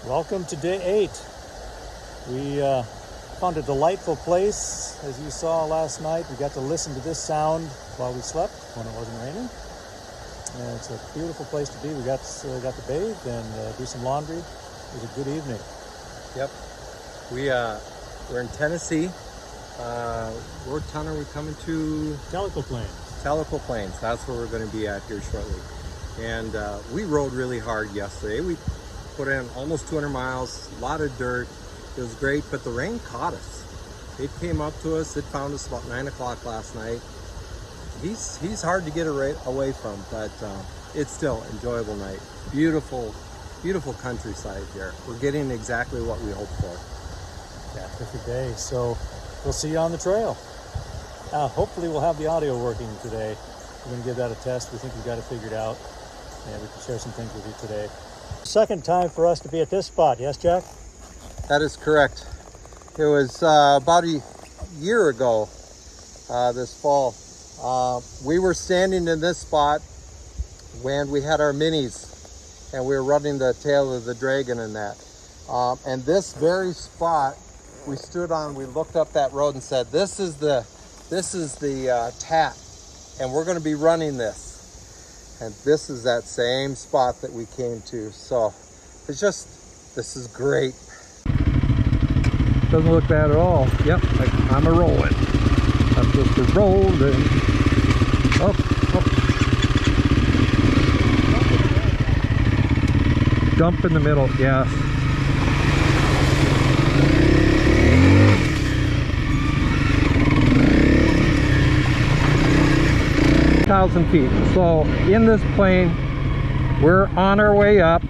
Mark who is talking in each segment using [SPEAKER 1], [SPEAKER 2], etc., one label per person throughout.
[SPEAKER 1] Welcome to day 8. We found a delightful place, as you saw last night. We got to listen to this sound while we slept when it wasn't raining. And it's a beautiful place to be. We got to bathe and do some laundry. It was a good evening.
[SPEAKER 2] Yep. We're in Tennessee. What town are we coming to?
[SPEAKER 1] Tellico Plains.
[SPEAKER 2] Tellico Plains. That's where we're going to be at here shortly. And we rode really hard yesterday. We put in almost 200 miles, a lot of dirt. It was great, but the rain caught us. It came up to us. It found us about 9 o'clock last night. He's hard to get away from, but it's still an enjoyable night. Beautiful, beautiful countryside here. We're getting exactly what we hoped for.
[SPEAKER 1] Yeah, perfect day. So we'll see you on the trail. Hopefully we'll have the audio working today. We're going to give that a test. We think we've got it figured out, and we can share some things with you today. Second time for us to be at this spot. Yes, Jack?
[SPEAKER 2] That is correct. It was about a year ago this fall. We were standing in this spot when we had our minis and we were running the tail of the dragon in that. And this very spot we stood on, we looked up that road and said, this is the TAT, and we're going to be running this. And this is that same spot that we came to. So it's just, this is great. Doesn't look bad at all. Yep, I'm a rolling. I'm just a rolling. Up, up. Dump in the middle, yes. 1,000 feet. So in this plane, we're on our way up.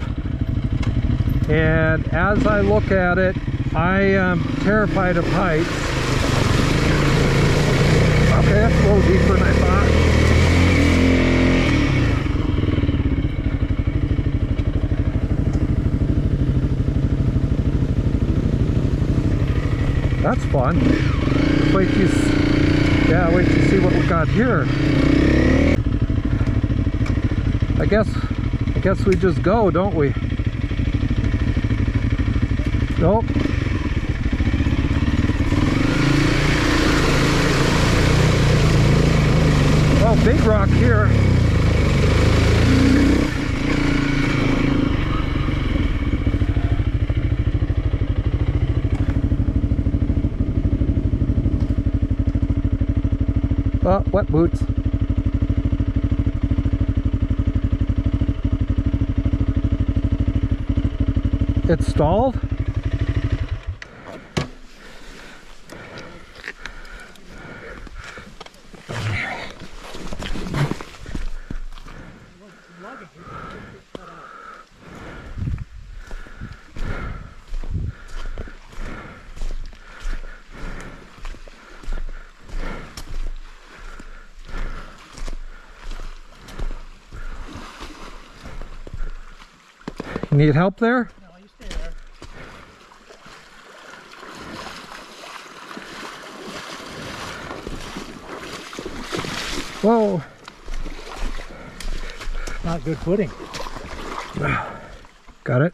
[SPEAKER 2] And as I look at it, I am terrified of heights. Okay, that's a little deeper than I thought. That's fun. Wait till you see what we got here. I guess we just go, don't we? Nope. Well, big rock here. Oh, wet boots. It's stalled? You need help there?
[SPEAKER 1] No, you stay there.
[SPEAKER 2] Whoa.
[SPEAKER 1] Not good footing.
[SPEAKER 2] Got it.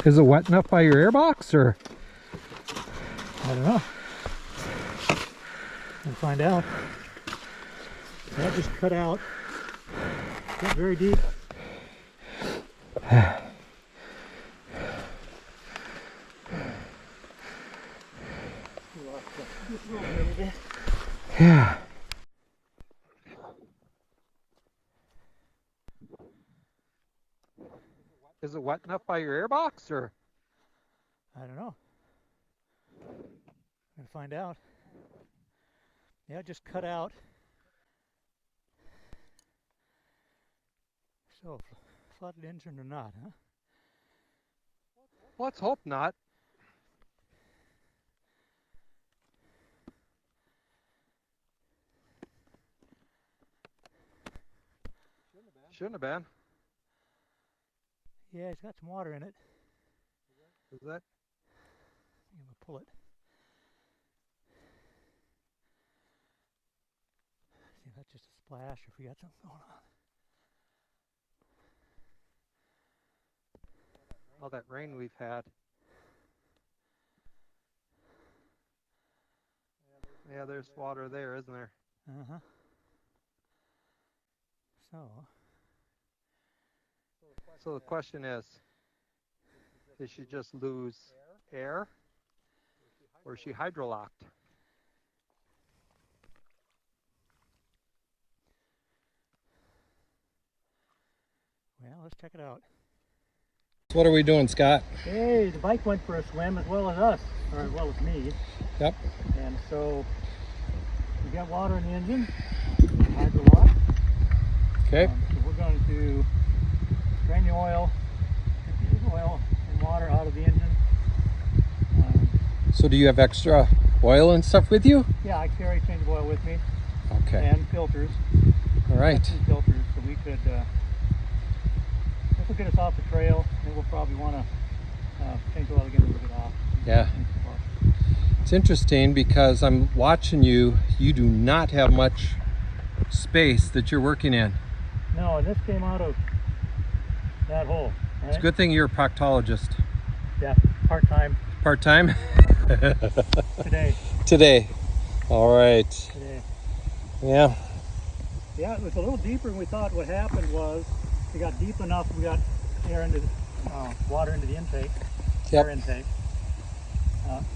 [SPEAKER 2] Is it wet enough by your airbox, or?
[SPEAKER 1] I don't know. We'll find out. That just cut out. Got very deep.
[SPEAKER 2] Yeah. Is it wet enough by your airbox, or?
[SPEAKER 1] I don't know. Gonna find out. Yeah, it just cut out. So, flooded engine or not, huh?
[SPEAKER 2] Let's hope not. Shouldn't have been.
[SPEAKER 1] Yeah, it's got some water in it.
[SPEAKER 2] Is that?
[SPEAKER 1] I'm going to pull it. See if that's just a splash or if we got something going on.
[SPEAKER 2] All that rain we've had. Yeah, there's water there, isn't there?
[SPEAKER 1] Uh-huh.
[SPEAKER 2] So the question is did she just lose air or is she hydrolocked?
[SPEAKER 1] Well, let's check it out.
[SPEAKER 2] So what are we doing, Scott?
[SPEAKER 1] Hey, the bike went for a swim as well as us, or as well as me.
[SPEAKER 2] Yep.
[SPEAKER 1] And so we got water in the engine, hydrolock.
[SPEAKER 2] Okay.
[SPEAKER 1] So we're going to drain the oil, get the oil and water out of the engine.
[SPEAKER 2] So do you have extra oil and stuff with you?
[SPEAKER 1] Yeah, I carry change of oil with me.
[SPEAKER 2] Okay.
[SPEAKER 1] And filters.
[SPEAKER 2] All right.
[SPEAKER 1] Two filters, so we could. This will get us off the trail, and we'll probably want to change oil again when we get off.
[SPEAKER 2] Yeah. It's interesting because I'm watching you. You do not have much space that you're working in.
[SPEAKER 1] No, and this came out of that hole. Right?
[SPEAKER 2] It's a good thing you're a proctologist.
[SPEAKER 1] Yeah, part-time.
[SPEAKER 2] Part-time?
[SPEAKER 1] Today.
[SPEAKER 2] Today. All right.
[SPEAKER 1] Today.
[SPEAKER 2] Yeah.
[SPEAKER 1] Yeah, it was a little deeper than we thought. What happened was we got deep enough, we got air into the, water into the intake,
[SPEAKER 2] Yep.
[SPEAKER 1] air intake.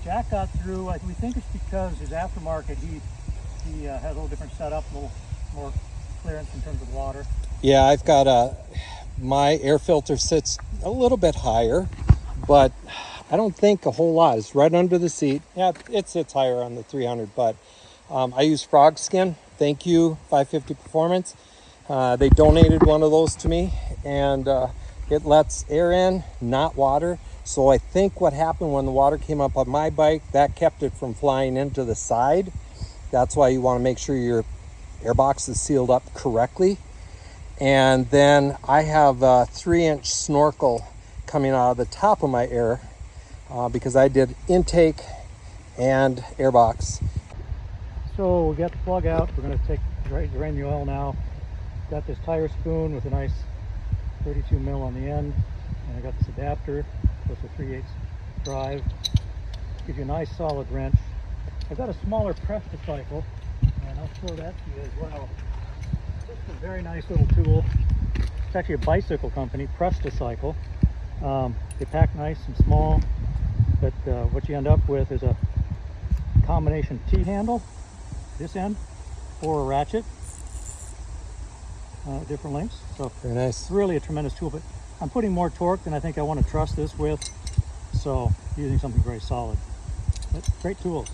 [SPEAKER 1] Jack got through. We think it's because his aftermarket, he has a little different setup, a little more clearance in terms of water.
[SPEAKER 2] Yeah, I've got my air filter sits a little bit higher, but I don't think a whole lot. It's right under the seat. Yeah, it sits higher on the 300, but I use frog skin. Thank you, 550 Performance. They donated one of those to me, and it lets air in, not water. So I think what happened when the water came up on my bike, that kept it from flying into the side. That's why you want to make sure your airbox is sealed up correctly. And then I have a 3-inch snorkel coming out of the top of my air because I did intake and airbox.
[SPEAKER 1] So we got the plug out. We're going to drain the oil now. Got this tire spoon with a nice 32 mil on the end, and I got this adapter with a 3/8 drive. Gives you a nice solid wrench. I've got a smaller Presticycle, and I'll show that to you as well. This is a very nice little tool. It's actually a bicycle company, Presticycle. They pack nice and small, but what you end up with is a combination T-handle, this end, or a ratchet. Different lengths, so
[SPEAKER 2] Very nice.
[SPEAKER 1] it's really a tremendous tool, but I'm putting more torque than I think I want to trust this with, so using something very solid. But great tools.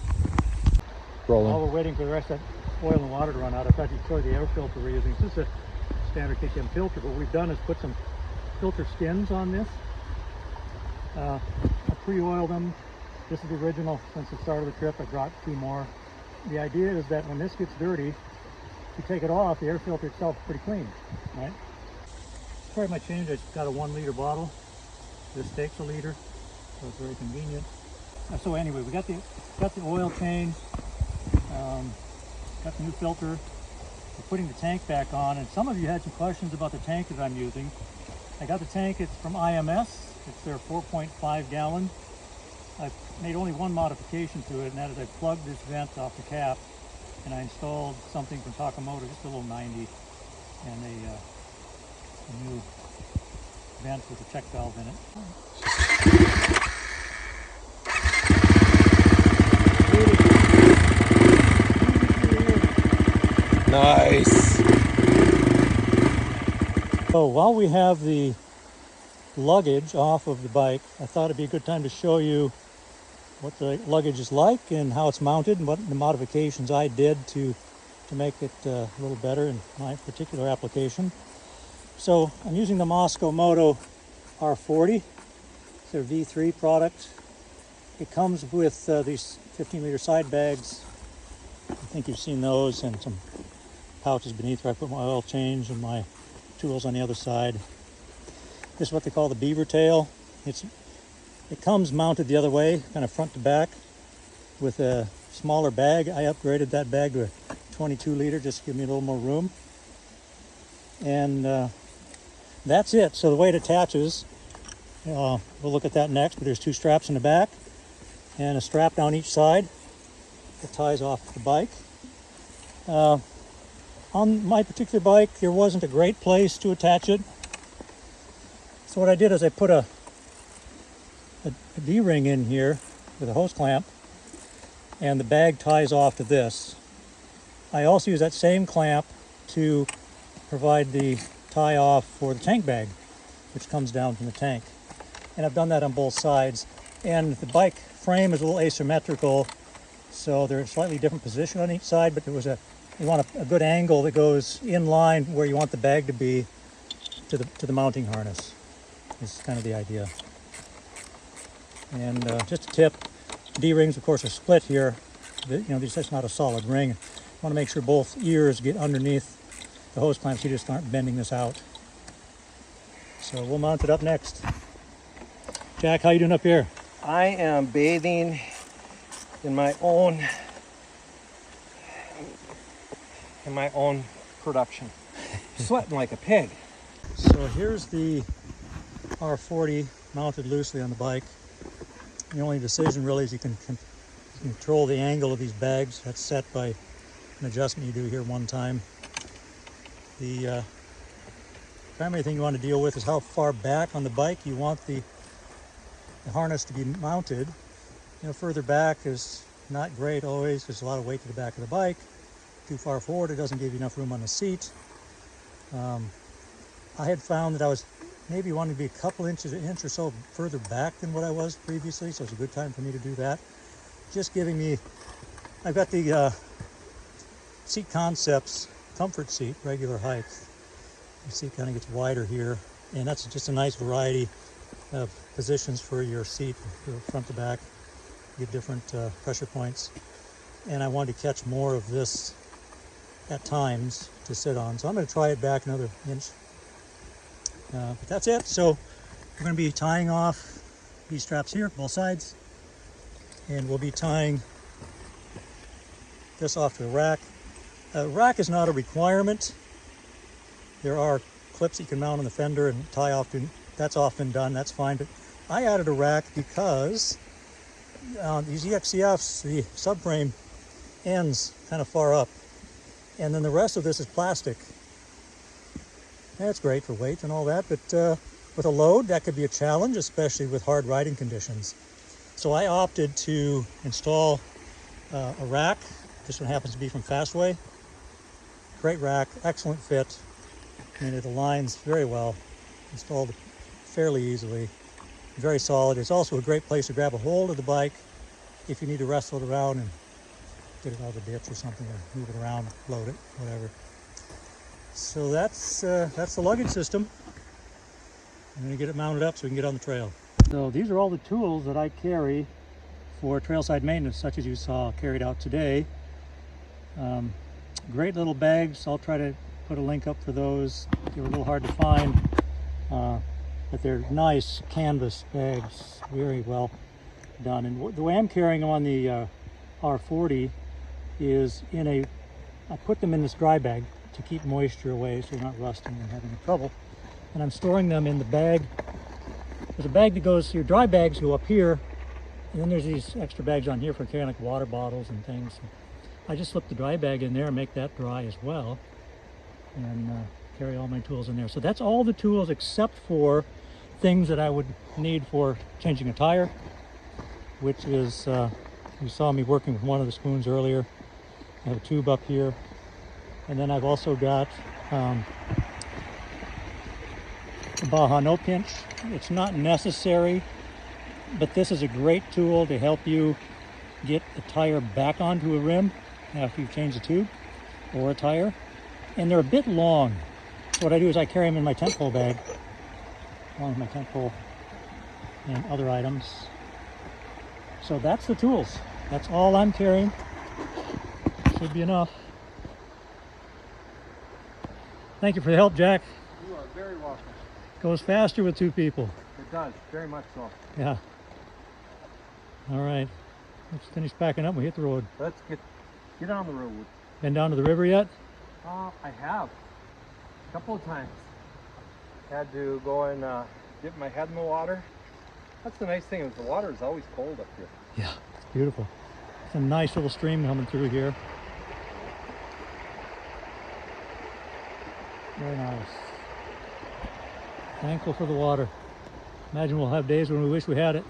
[SPEAKER 2] Rolling.
[SPEAKER 1] While we're waiting for the rest of that oil and water to run out, I thought you'd show you the air filter we're using. This is a standard KTM filter, but what we've done is put some filter skins on this. I pre-oiled them. This is the original since the start of the trip. I brought 2 more. The idea is that when this gets dirty, if you take it off, the air filter itself is pretty clean, right? For my change, I just got a 1 liter bottle. This takes a liter, so it's very convenient. So anyway, we got the oil change, got the new filter. We're putting the tank back on, and some of you had some questions about the tank that I'm using. I got the tank, it's from IMS. It's their 4.5 gallon. I've made only one modification to it, and that is I plugged this vent off the cap, and I installed something from Takamoto, just a little 90, and a new vent with a check valve in it.
[SPEAKER 2] Nice.
[SPEAKER 1] So while we have the luggage off of the bike, I thought it'd be a good time to show you what the luggage is like and how it's mounted and what the modifications I did to make it a little better in my particular application. So I'm using the Moscow Moto R40. It's their V3 product. It comes with these 15-liter side bags. I think you've seen those, and some pouches beneath where I put my oil change and my tools on the other side. This is what they call the beaver tail. It's It comes mounted the other way, kind of front to back, with a smaller bag. I upgraded that bag to a 22 liter just to give me a little more room. And that's it. So the way it attaches, we'll look at that next, but there's 2 straps in the back and a strap down each side that ties off the bike. On my particular bike, there wasn't a great place to attach it. So what I did is I put a D-ring in here with a hose clamp, and the bag ties off to this. I also use that same clamp to provide the tie off for the tank bag, which comes down from the tank. And I've done that on both sides. And the bike frame is a little asymmetrical, so they're in a slightly different position on each side, but you want a good angle that goes in line where you want the bag to be to the mounting harness. Is kind of the idea. And just a tip, D-rings of course are split here. It's just not a solid ring. You want to make sure both ears get underneath the hose clamps. You just aren't bending this out. So we'll mount it up next. Jack, how you doing up here?
[SPEAKER 3] I am bathing in my own production. Sweating like a pig.
[SPEAKER 1] So here's the R40 mounted loosely on the bike. The only decision really is you can control the angle of these bags. That's set by an adjustment you do here one time. The primary thing you want to deal with is how far back on the bike you want the harness to be mounted. Further back is not great always. There's a lot of weight to the back of the bike. Too far forward, it doesn't give you enough room on the seat. I had found that I was maybe wanting to be a couple inches, an inch or so further back than what I was previously, so it's a good time for me to do that. Just giving me, I've got the Seat Concepts comfort seat, regular height. The seat kind of gets wider here, and that's just a nice variety of positions for your seat, front to back. You get different pressure points. And I wanted to catch more of this at times to sit on. So I'm going to try it back another inch. But that's it. So we're going to be tying off these straps here, both sides. And we'll be tying this off to a rack. A rack is not a requirement. There are clips that you can mount on the fender and tie off to. That's often done, that's fine. But I added a rack because these EXCFs, the subframe ends kind of far up. And then the rest of this is plastic. That's great for weight and all that, but with a load, that could be a challenge, especially with hard riding conditions. So I opted to install a rack. This one happens to be from Fastway. Great rack, excellent fit, and it aligns very well. Installed fairly easily, very solid. It's also a great place to grab a hold of the bike if you need to wrestle it around and get it out of the ditch or something, or move it around, load it, whatever. So that's the luggage system. I'm going to get it mounted up so we can get on the trail. So these are all the tools that I carry for trailside maintenance, such as you saw carried out today. Great little bags. I'll try to put a link up for those. They were a little hard to find, but they're nice canvas bags, very well done. And the way I'm carrying them on the R40 is I put them in this dry bag to keep moisture away so you're not rusting and having trouble. And I'm storing them in the bag. There's a bag that goes, your dry bags go up here, and then there's these extra bags on here for carrying like water bottles and things. So I just slip the dry bag in there and make that dry as well, and carry all my tools in there. So that's all the tools except for things that I would need for changing a tire, which is, you saw me working with one of the spoons earlier. I have a tube up here. And then I've also got a Baja No Pinch. It's not necessary, but this is a great tool to help you get the tire back onto a rim after you've changed the tube or a tire. And they're a bit long. So what I do is I carry them in my tent pole bag, along with my tent pole and other items. So that's the tools. That's all I'm carrying. Should be enough. Thank you for the help, Jack.
[SPEAKER 3] You are very welcome.
[SPEAKER 1] Goes faster with two people.
[SPEAKER 3] It does, very much so.
[SPEAKER 1] Yeah. All right, let's finish packing up and we hit the road.
[SPEAKER 3] Let's get on the road.
[SPEAKER 1] Been down to the river yet?
[SPEAKER 3] I have a couple of times. Had to go and dip my head in the water. That's the nice thing is the water is always cold up here.
[SPEAKER 1] Yeah, it's beautiful. It's a nice little stream coming through here. Very nice. Thankful for the water. Imagine we'll have days when we wish we had it.